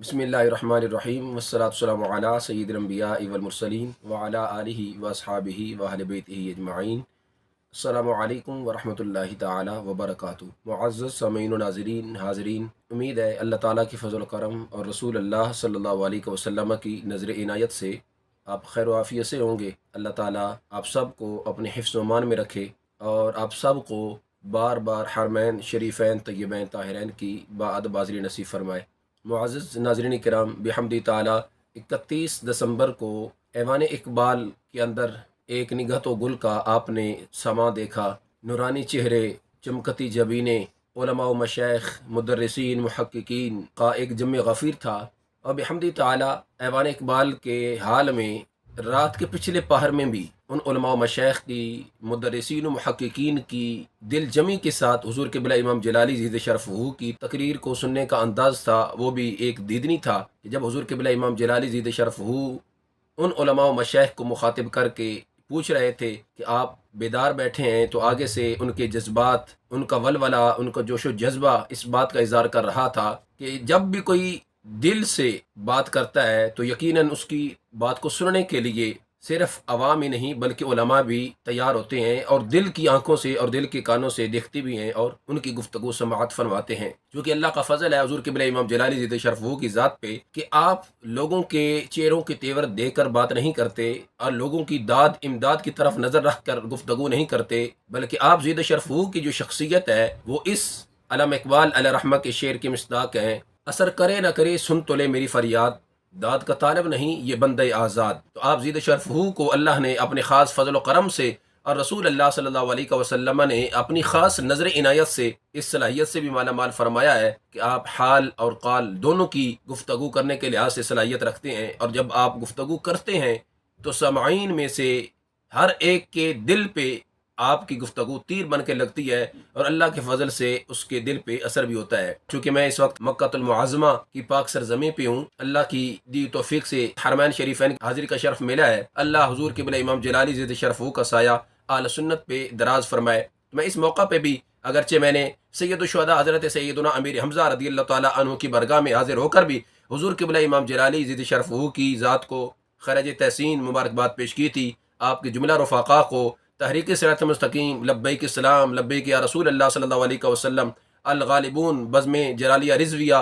بسم اللہ الرحمن الرحیم والصلاۃ والسلام علی سید الانبیاء والمرسلین وعلی آلہ واصحابہ واہل بیتہ اجمعین۔ السلام علیکم ورحمۃ اللہ تعالی وبرکاتہ۔ معزز سامعین و ناظرین حاضرین، امید ہے اللہ تعالیٰ کی فضل و کرم اور رسول اللہ صلی اللہ علیہ وسلم کی نظر عنایت سے آپ خیر و عافیت سے ہوں گے۔ اللہ تعالیٰ آپ سب کو اپنے حفظ و امان میں رکھے اور آپ سب کو بار بار حرمین شریفین طیبین طاہرین کی باادب حاضری نصیب فرمائے۔ معزز ناظرین کرام، بحمد تعالیٰ 31 دسمبر کو ایوان اقبال کے اندر ایک نگہت و گل کا آپ نے سما دیکھا۔ نورانی چہرے، چمکتی جبینیں، علماء و مشائخ، مدرسین، محققین کا ایک جمع غفیر تھا۔ اور بحمد تعالیٰ ایوان اقبال کے حال میں رات کے پچھلے پہر میں بھی ان علماء و مشائخ کی، مدرسین و محققین کی دل جمی کے ساتھ حضور قبلہ امام جلالی زید شرفہ کی تقریر کو سننے کا انداز تھا، وہ بھی ایک دیدنی تھا کہ جب حضور قبلہ امام جلالی زید شرفہ ان علماء و مشائخ کو مخاطب کر کے پوچھ رہے تھے کہ آپ بیدار بیٹھے ہیں، تو آگے سے ان کے جذبات، ان کا ولولہ، ان کا جوش و جذبہ اس بات کا اظہار کر رہا تھا کہ جب بھی کوئی دل سے بات کرتا ہے تو یقیناً اس کی بات کو سننے کے لیے صرف عوام ہی نہیں بلکہ علماء بھی تیار ہوتے ہیں، اور دل کی آنکھوں سے اور دل کے کانوں سے دیکھتے بھی ہیں اور ان کی گفتگو سماعت فرماتے ہیں۔ کیونکہ اللہ کا فضل ہے حضور قبلہ امام جلالی زید شرفہ کی ذات پہ کہ آپ لوگوں کے چہروں کے تیور دیکھ کر بات نہیں کرتے اور لوگوں کی داد امداد کی طرف نظر رکھ کر گفتگو نہیں کرتے، بلکہ آپ زید شرفہ کی جو شخصیت ہے وہ اس علامہ اقبال علیہ رحمہ کے شعر کے مصداق ہیں۔ اثر کرے نہ کرے سن تو لے میری فریاد، داد کا طالب نہیں یہ بندہ آزاد۔ تو آپ زید شرفہ کو اللہ نے اپنے خاص فضل و کرم سے اور رسول اللہ صلی اللہ علیہ وسلم نے اپنی خاص نظر عنایت سے اس صلاحیت سے بھی مالا مال فرمایا ہے کہ آپ حال اور قال دونوں کی گفتگو کرنے کے لحاظ سے صلاحیت رکھتے ہیں، اور جب آپ گفتگو کرتے ہیں تو سامعین میں سے ہر ایک کے دل پہ آپ کی گفتگو تیر بن کے لگتی ہے، اور اللہ کے فضل سے اس کے دل پہ اثر بھی ہوتا ہے۔ چونکہ میں اس وقت مکہ المعظمہ کی پاک سرزمین پہ ہوں، اللہ کی دی توفیق سے حرمین شریفین حاضری کا شرف ملا ہے۔ اللہ حضور قبلہ امام جلالی زید شرفہ کا سایہ آل سنت پہ دراز فرمائے۔ میں اس موقع پہ بھی اگرچہ میں نے سید الشہداء حضرت سیدنا امیر حمزہ رضی اللہ تعالیٰ عنہ کی برگاہ میں حاضر ہو کر بھی حضور قبلہ امام جلالی زید شرفہ کی ذات کو خراج تحسین مبارکباد پیش کی تھی، آپ کے جملہ رفقا کو تحریک صراط مستقیم، لبیک السلام، لبیک یا رسول اللہ صلی اللہ علیہ وسلم، الغالبون، بزم جلالیہ رضویہ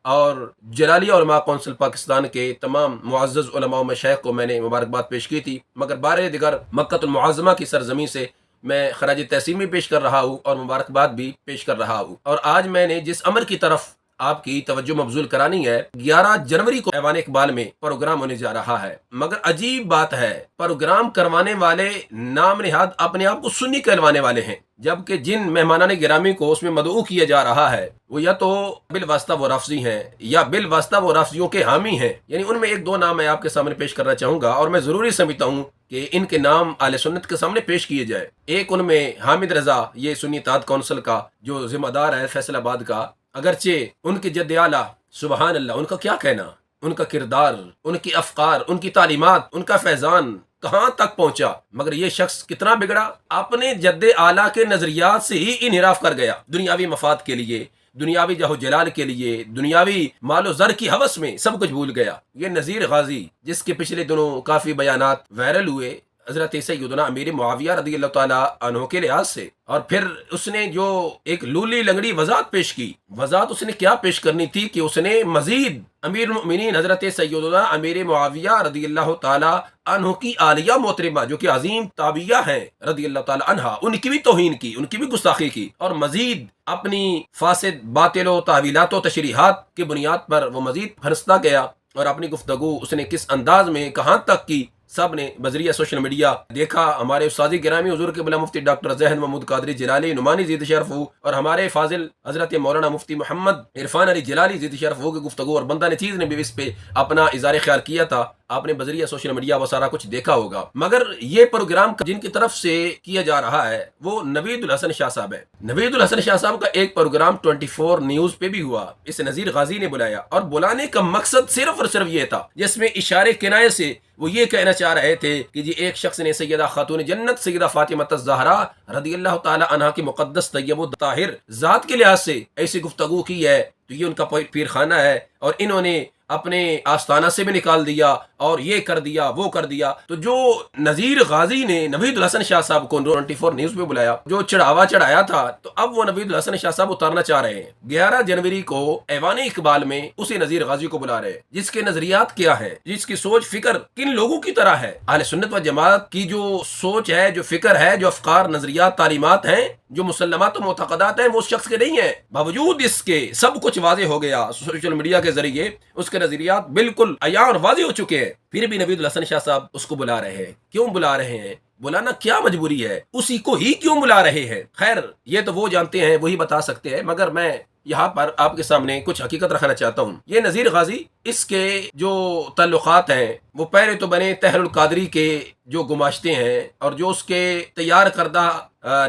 اور جلالیہ علماء کونسل پاکستان کے تمام معزز علماء و مشائخ کو میں نے مبارکباد پیش کی تھی۔ مگر بار دیگر مکہ المعظمہ کی سرزمین سے میں خراج تحسین بھی پیش کر رہا ہوں اور مبارکباد بھی پیش کر رہا ہوں۔ اور آج میں نے جس امر کی طرف آپ کی توجہ مبذول کرانی ہے، 11 جنوری کو ایوان اقبال میں پروگرام ہونے جا رہا ہے۔ مگر عجیب بات ہے، پروگرام کروانے والے نام نہاد اپنے آپ کو سنی کہلوانے والے ہیں، جبکہ جن مہمانان گرامی کو اس میں مدعو کیا جا رہا ہے وہ یا تو بالواسطہ وہ رافضی ہیں یا بالواسطہ وہ رافضیوں کے حامی ہیں۔ یعنی ان میں ایک دو نام میں آپ کے سامنے پیش کرنا چاہوں گا، اور میں ضروری سمجھتا ہوں کہ ان کے نام اہل سنت کے سامنے پیش کیے جائے۔ ایک ان میں حامد رضا، یہ سنی اتحاد کونسل کا جو ذمہ دار ہے فیصل آباد کا، اگرچہ ان کے جد اعلیٰ سبحان اللہ، ان کا کیا کہنا، ان کا کردار، ان کی افکار، ان کی تعلیمات، ان کا فیضان کہاں تک پہنچا، مگر یہ شخص کتنا بگڑا، اپنے جد اعلیٰ کے نظریات سے ہی انحراف کر گیا، دنیاوی مفاد کے لیے، دنیاوی جاہ و جلال کے لیے، دنیاوی مال و زر کی ہوس میں سب کچھ بھول گیا۔ یہ نذیر غازی جس کے پچھلے دنوں کافی بیانات وائرل ہوئے حضرت سیدنا امیر معاویہ رضی اللہ تعالیٰ عنہ کے لحاظ سے، اور پھر اس نے جو ایک لولی لنگڑی وضاحت پیش کی، وضاحت اس نے کیا پیش کرنی تھی کہ اس نے مزید امیر المؤمنین حضرت سیدنا امیر معاویہ رضی اللہ تعالیٰ عنہ کی عالیہ محترمہ جو کہ عظیم تابعیہ ہیں رضی اللہ تعالیٰ عنہ، ان کی بھی توہین کی، ان کی بھی گستاخی کی، اور مزید اپنی فاسد باطل و تعویلات و تشریحات کی بنیاد پر وہ مزید پھنستا گیا، اور اپنی گفتگو اس نے کس انداز میں کہاں تک کی سب نے بذریعہ سوشل میڈیا دیکھا۔ ہمارے استاذ گرامی حضور قبلہ مفتی ڈاکٹر ذہن محمود قادری جلالی نعمانی زید شرفہ اور ہمارے فاضل حضرت مولانا مفتی محمد عرفان علی جلالی زید شرفہ کی گفتگو، اور بندہ نچیز نے بھی اس پہ اپنا اظہار خیال کیا تھا، آپ نے بذریعہ سوشل میڈیا وہ سارا کچھ دیکھا ہوگا۔ مگر یہ پروگرام جن کی طرف سے کیا جا رہا ہے وہ نوید الحسن شاہ صاحب ہے۔ نوید الحسن شاہ صاحب کا ایک پروگرام 24 نیوز پہ بھی ہوا، اس نذیر غازی نے بلایا، اور بلانے کا مقصد صرف اور صرف یہ تھا جس میں اشارے کنایے سے وہ یہ کہنا چاہ رہے تھے کہ جی ایک شخص نے سیدہ خاتون جنت سیدہ فاطمہ الزہرا رضی اللہ تعالی عنہا کی مقدس طیب و طاہر ذات کے لحاظ سے ایسی گفتگو کی ہے تو یہ ان کا پیر خانہ ہے، اور انہوں نے اپنے آستانہ سے بھی نکال دیا اور یہ کر دیا وہ کر دیا. تو جو نذیر غازی نے نوید الحسن شاہ صاحب کو 24 نیوز پہ بلایا، جو چڑھاوا چڑھایا تھا، تو اب وہ نوید الحسن شاہ صاحب اتارنا چاہ رہے ہیں. 11 جنوری کو ایوان اقبال میں اسی نذیر غازی کو بلا رہے ہیں، جس کے نظریات کیا ہیں، جس کی سوچ فکر کن لوگوں کی طرح ہے. اہل سنت و جماعت کی جو سوچ ہے، جو فکر ہے، جو افکار، نظریات، تعلیمات ہیں، جو مسلمات و معتقدات ہیں، وہ اس شخص کے نہیں ہیں. باوجود اس کے سب کچھ واضح ہو گیا سوشل میڈیا کے ذریعے، اس کے نظریات بالکل عیاں اور واضح ہو چکے ہیں. پھر بھی نوید الحسن شاہ صاحب اس کو بلا رہے ہیں. کیوں بلا رہے ہیں؟ بلانا کیا مجبوری ہے؟ اسی کو ہی کیوں بلا رہے ہیں؟ خیر یہ تو وہ جانتے ہیں، وہی بتا سکتے ہیں، مگر میں یہاں پر آپ کے سامنے کچھ حقیقت رکھنا چاہتا ہوں. یہ نذیر غازی، اس کے جو تعلقات ہیں وہ پہلے تو بنے طاہر القادری کے جو گماشتے ہیں اور جو اس کے تیار کردہ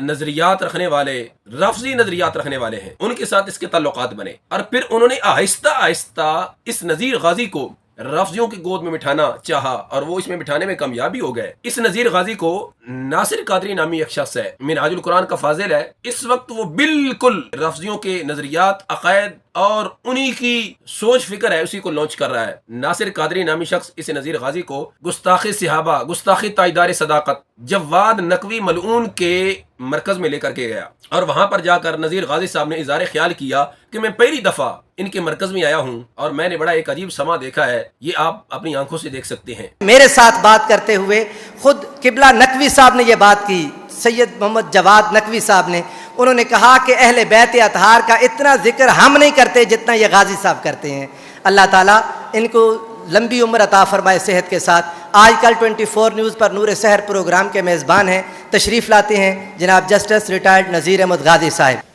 نظریات رکھنے والے، رفضی نظریات رکھنے والے ہیں، ان کے ساتھ اس کے تعلقات بنے. اور پھر انہوں نے آہستہ آہستہ اس نذیر غازی کو رفضیوں کی گود میں بٹھانا چاہا اور وہ اس میں بٹھانے میں کامیابی ہو گئے. اس نذیر غازی کو ناصر قادری نامی ایک شخص ہے، منہاج القرآن کا فاضل ہے. اس وقت وہ بالکل رفضیوں کے نظریات، عقائد اور انہی کی سوچ فکر ہے، اسی کو لانچ کر رہا ہے. ناصر قادری نامی شخص اس نذیر غازی کو گستاخی صحابہ، گستاخی تاجدار صداقت، جواد نقوی ملعون کے مرکز میں لے کر کے گیا، اور وہاں پر جا کر نذیر غازی صاحب نے اظہار خیال کیا کہ میں پہلی دفعہ ان کے مرکز میں آیا ہوں اور میں نے بڑا ایک عجیب سما دیکھا ہے. یہ آپ اپنی آنکھوں سے دیکھ سکتے ہیں. میرے ساتھ بات کرتے ہوئے خود قبلہ نقوی صاحب نے یہ بات کی، سید محمد جواد نقوی صاحب نے. انہوں نے کہا کہ اہل بیت اطہار کا اتنا ذکر ہم نہیں کرتے جتنا یہ غازی صاحب کرتے ہیں. اللہ تعالیٰ ان کو لمبی عمر عطا فرمائے صحت کے ساتھ. آج کل 24 نیوز پر نور سحر پروگرام کے میزبان ہیں، تشریف لاتے ہیں جناب جسٹس ریٹائرڈ نذیر احمد غازی صاحب.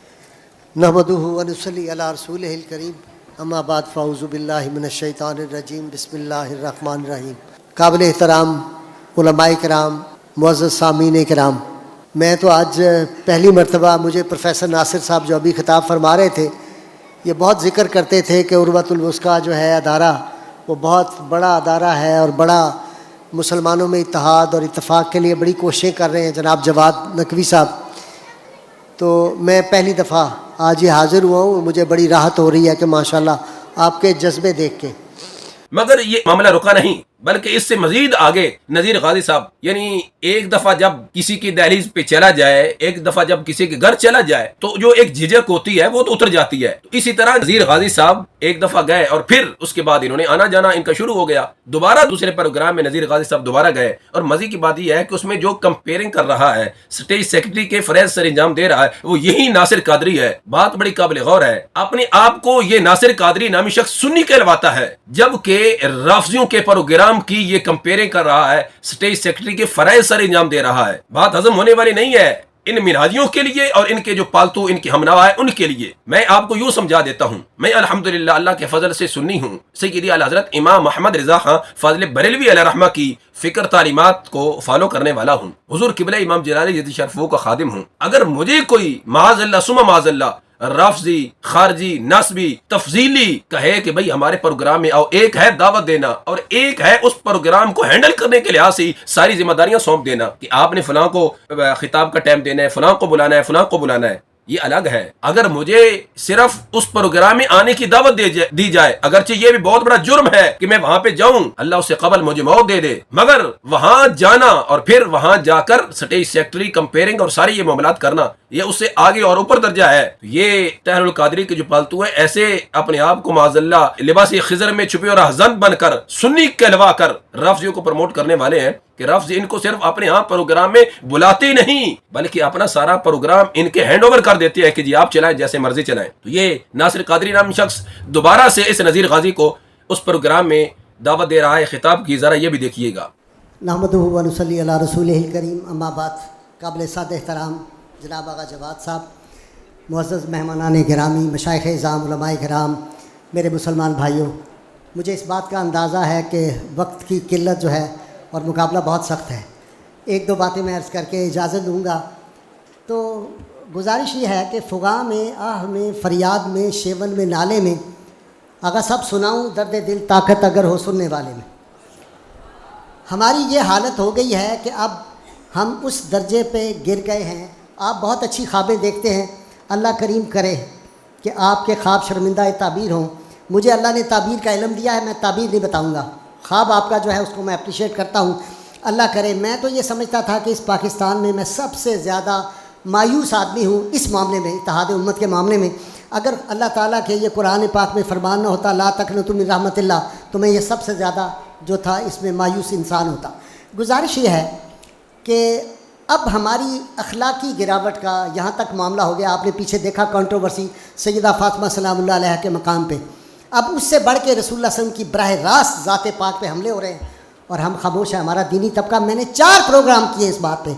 نحمدہ و نصلی علی رسولہ الکریم، اما بعد فاعوذ باللہ من الشیطان الرجیم، بسم اللہ الرحمن الرحیم. قابل احترام علماء کرام، معزز سامعین کرام، میں تو آج پہلی مرتبہ، مجھے پروفیسر ناصر صاحب جو ابھی خطاب فرما رہے تھے، یہ بہت ذکر کرتے تھے کہ عروۃ الوثقیٰ جو ہے ادارہ، وہ بہت بڑا ادارہ ہے اور بڑا مسلمانوں میں اتحاد اور اتفاق کے لیے بڑی کوششیں کر رہے ہیں جناب جواد نقوی صاحب. تو میں پہلی دفعہ آج یہ حاضر ہوا ہوں، مجھے بڑی راحت ہو رہی ہے کہ ماشاءاللہ آپ کے جذبے دیکھ کے. مگر یہ معاملہ رکا نہیں، بلکہ اس سے مزید آگے نذیر غازی صاحب، یعنی ایک دفعہ جب کسی کی دہلیز پہ چلا جائے، ایک دفعہ جب کسی کے گھر چلا جائے، تو جو ایک جھجک ہوتی ہے وہ تو اتر جاتی ہے. تو اسی طرح نذیر غازی صاحب ایک دفعہ گئے اور پھر اس کے بعد انہوں نے آنا جانا ان کا شروع ہو گیا. دوبارہ دوسرے پروگرام میں نذیر غازی صاحب دوبارہ گئے، اور مزے کی بات یہ ہے کہ اس میں جو کمپیئرنگ کر رہا ہے، اسٹیج سیکرٹری کے فرائض سر انجام دے رہا ہے، وہ یہی ناصر قادری ہے. بات بڑی قابل غور ہے. اپنے آپ کو یہ ناصر قادری نامی شخص سنی کہلواتا ہے، جبکہ رافضیوں کے پروگرام کی یہ کمپیئرنگ کر رہا ہے، اسٹیج سیکرٹری کے فرائض سر انجام دے رہا ہے. بات ہضم ہونے والی نہیں ہے ان منہاجیوں کے لیے اور ان کے جو پالتو ان کی ہمنوا ہے ان کے لیے. میں آپ کو یوں سمجھا دیتا ہوں، میں الحمدللہ اللہ کے فضل سے سنی ہوں. سیدی اعلی حضرت امام محمد رضا خان فاضل بریلوی علیہ رحمہ کی فکر تعلیمات کو فالو کرنے والا ہوں. حضور قبلہ امام جلالی جدید شرفوں کا خادم ہوں. اگر مجھے کوئی معاذ اللہ ثم معاذ اللہ رافضی، خارجی، نسبی، تفضیلی کہے کہ بھئی ہمارے پروگرام میں آؤ، ایک ہے دعوت دینا اور ایک ہے اس پروگرام کو ہینڈل کرنے کے لحاظ سے ساری ذمہ داریاں سونپ دینا کہ آپ نے فلاں کو خطاب کا ٹائم دینا ہے، فلاں کو بلانا ہے، فلاں کو بلانا ہے، یہ الگ ہے. اگر مجھے صرف اس پروگرام میں آنے کی دعوت دی جائے، اگرچہ یہ بھی بہت بڑا جرم ہے کہ میں وہاں پہ جاؤں، اللہ اس سے قبل مجھے موت دے دے، مگر وہاں جانا اور پھر وہاں جا کر اسٹیج سیکرٹری کمپیئرنگ اور سارے یہ معاملات کرنا، یہ اس سے آگے اور اوپر درجہ ہے. یہ طاہر القادری کے جو پالتو ہیں، ایسے اپنے آپ کو معاذ اللہ لباس خضر میں چھپے اور احزن بن کر سنی کہلوا کر رافضیوں کو پروموٹ کرنے والے ہیں کہ رافضی ان کو صرف اپنے ہاں پروگرام میں بلاتے نہیں بلکہ اپنا سارا پروگرام ان کے ہینڈ اوور کر دیتے ہیں کہ جی آپ چلائیں، جیسے مرضی چلائیں. تو یہ ناصر قادری نام شخص دوبارہ سے اس نذیر غازی کو اس پروگرام میں دعوت دے رہا ہے، خطاب کی، ذرا یہ بھی دیکھیے گا. نحمدہ و نصلی علی رسولہ الکریم، اما بعد. قابل سعد احترام جناب آغا جواد صاحب، معزز مہمانان گرامی، مشائخ اعظام، علماء کرام، میرے مسلمان بھائیوں، مجھے اس بات کا اندازہ ہے کہ وقت کی قلت جو ہے اور مقابلہ بہت سخت ہے. ایک دو باتیں میں عرض کر کے اجازت دوں گا. تو گزارش یہ ہے کہ فغاں میں، آہ میں، فریاد میں، شیون میں، نالے میں، اگر سب سناؤں درد دل طاقت اگر ہو سننے والے میں. ہماری یہ حالت ہو گئی ہے کہ اب ہم اس درجے پہ گر گئے ہیں. آپ بہت اچھی خوابیں دیکھتے ہیں، اللہ کریم کرے کہ آپ کے خواب شرمندہ تعبیر ہوں. مجھے اللہ نے تعبیر کا علم دیا ہے، میں تعبیر نہیں بتاؤں گا. خواب آپ کا جو ہے اس کو میں اپریشیٹ کرتا ہوں. اللہ کرے. میں تو یہ سمجھتا تھا کہ اس پاکستان میں سب سے زیادہ مایوس آدمی ہوں اس معاملے میں، اتحاد امت کے معاملے میں. اگر اللہ تعالیٰ کے یہ قرآن پاک میں فرمان نہ ہوتا لا تقنطوا من رحمت اللہ، تو میں یہ سب سے زیادہ جو تھا اس میں مایوس انسان ہوتا. گزارش یہ ہے کہ اب ہماری اخلاقی گراوٹ کا یہاں تک معاملہ ہو گیا. آپ نے پیچھے دیکھا کنٹروورسی سیدہ فاطمہ سلام اللہ علیہ کے مقام پہ. اب اس سے بڑھ کے رسول اللہ صلی اللہ علیہ وسلم کی براہ راست ذات پاک پہ حملے ہو رہے ہیں اور ہم خاموش ہیں. ہمارا دینی طبقہ، میں نے 4 پروگرام کیے اس بات پہ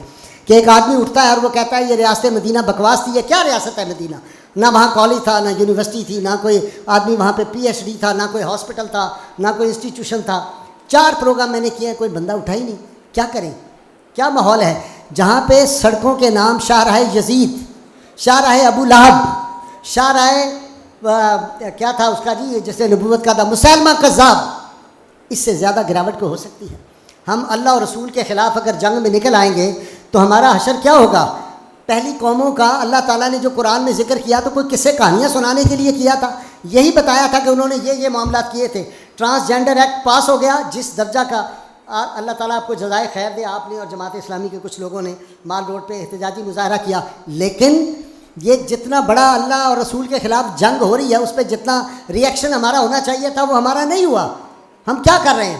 کہ ایک آدمی اٹھتا ہے اور وہ کہتا ہے یہ ریاست مدینہ بکواس تھی. یہ کیا ریاست ہے مدینہ؟ نہ وہاں کالج تھا، نہ یونیورسٹی تھی، نہ کوئی آدمی وہاں پہ PhD تھا، نہ کوئی ہاسپٹل تھا، نہ کوئی انسٹیٹیوشن تھا. 4 پروگرام میں نے کیے ہیں، کوئی بندہ اٹھا ہی نہیں. کیا کریں؟ کیا ماحول ہے جہاں پہ سڑکوں کے نام شاہراہ یزید، شاہراہ ابو لہب، شاہراہ کیا تھا اس کا جی جس نے نبوت کا تھا، مسیلمہ کذاب. اس سے زیادہ گراوٹ کو ہو سکتی ہے؟ ہم اللہ اور رسول کے خلاف اگر جنگ میں نکل آئیں گے تو ہمارا حشر کیا ہوگا؟ پہلی قوموں کا اللہ تعالیٰ نے جو قرآن میں ذکر کیا تو کوئی قصے کہانیاں سنانے کے لیے کیا تھا؟ یہی بتایا تھا کہ انہوں نے یہ معاملات کیے تھے. ٹرانسجینڈر ایکٹ پاس ہو گیا جس درجہ کا. اللہ تعالیٰ آپ کو جزائے خیر دے. آپ نے اور جماعت اسلامی کے کچھ لوگوں نے مال روڈ پہ احتجاجی مظاہرہ کیا، لیکن یہ جتنا بڑا اللہ اور رسول کے خلاف جنگ ہو رہی ہے اس پہ جتنا ری ایکشن ہمارا ہونا چاہیے تھا وہ ہمارا نہیں ہوا. ہم کیا کر رہے ہیں؟